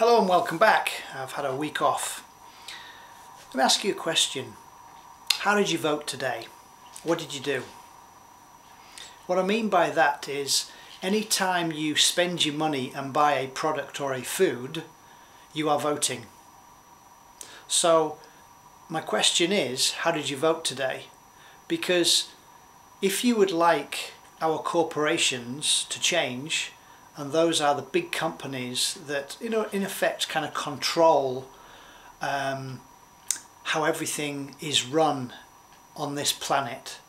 Hello and welcome back. I've had a week off. Let me ask you a question. How did you vote today? What did you do? What I mean by that is any time you spend your money and buy a product or a food, you are voting. So my question is, how did you vote today? Because if you would like our corporations to change, and those are the big companies that, you know, in effect kind of control how everything is run on this planet,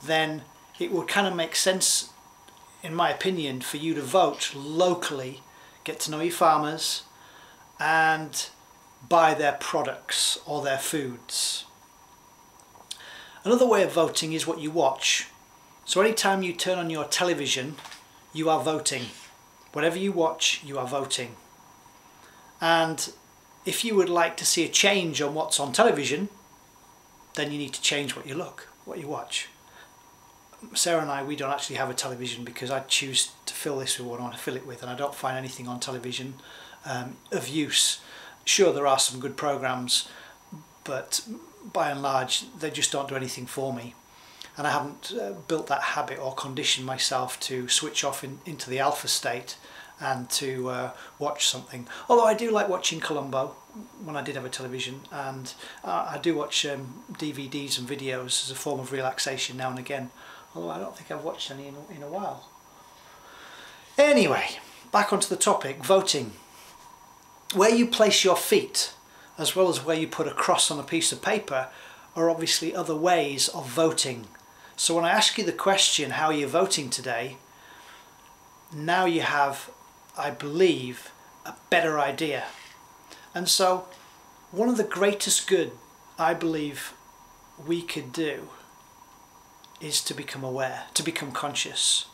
then it would kind of make sense, in my opinion, for you to vote locally, get to know your farmers and buy their products or their foods. Another way of voting is what you watch. So anytime you turn on your television, you are voting. Whatever you watch, you are voting. And if you would like to see a change on what's on television, then you need to change what you watch. Sarah and I, we don't actually have a television because I choose to fill this with what I want to fill it with, and I don't find anything on television of use. Sure, there are some good programs, but by and large they just don't do anything for me. And I haven't built that habit or conditioned myself to switch off into the alpha state and to watch something. Although I do like watching Columbo when I did have a television, and I do watch DVDs and videos as a form of relaxation now and again, although I don't think I've watched any in a while. Anyway, back onto the topic, voting. Where you place your feet, as well as where you put a cross on a piece of paper, are obviously other ways of voting. So when I ask you the question, how are you voting today, now you have, I believe, a better idea. And so one of the greatest good I believe we could do is to become aware, to become conscious.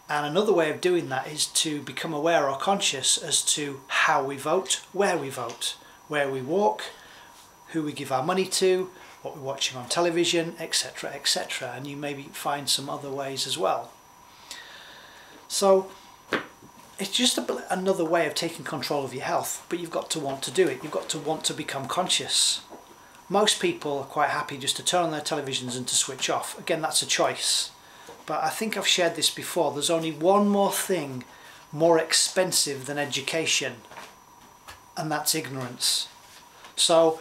And another way of doing that is to become aware or conscious as to how we vote, where we walk, who we give our money to, what we're watching on television, etc., etc. And you maybe find some other ways as well. So it's just another way of taking control of your health, but you've got to want to do it. You've got to want to become conscious. Most people are quite happy just to turn on their televisions and to switch off. Again, that's a choice. But I think I've shared this before. There's only one more thing more expensive than education, and that's ignorance. So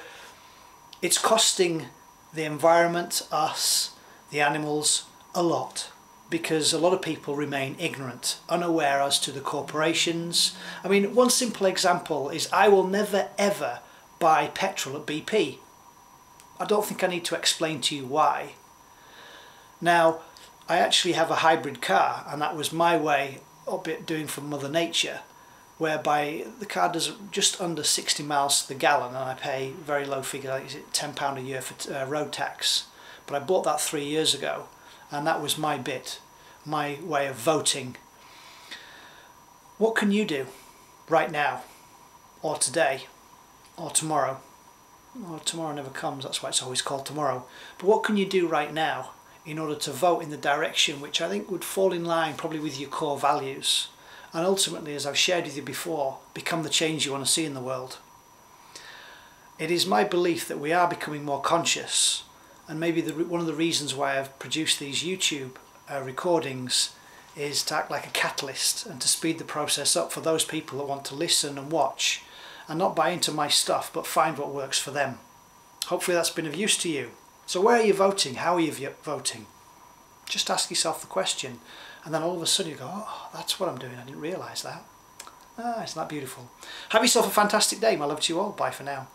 it's costing the environment, us, the animals, a lot, because a lot of people remain ignorant, unaware as to the corporations. I mean, one simple example is I will never ever buy petrol at BP. I don't think I need to explain to you why. Now, I actually have a hybrid car, and that was my way of doing from Mother Nature, whereby the car does just under 60 miles to the gallon, and I pay a very low figure, like is it £10 a year for road tax. But I bought that 3 years ago, and that was my bit, my way of voting. What can you do right now, or today, or tomorrow? Well, tomorrow never comes, that's why it's always called tomorrow. But what can you do right now in order to vote in the direction which I think would fall in line probably with your core values, and ultimately, as I've shared with you before, become the change you want to see in the world? It is my belief that we are becoming more conscious, and maybe one of the reasons why I've produced these YouTube recordings is to act like a catalyst and to speed the process up for those people that want to listen and watch and not buy into my stuff but find what works for them. Hopefully that's been of use to you. So where are you voting? How are you voting? Just ask yourself the question, and then all of a sudden you go, oh, that's what I'm doing, I didn't realise that. Ah, isn't that beautiful? Have yourself a fantastic day. My love to you all. Bye for now.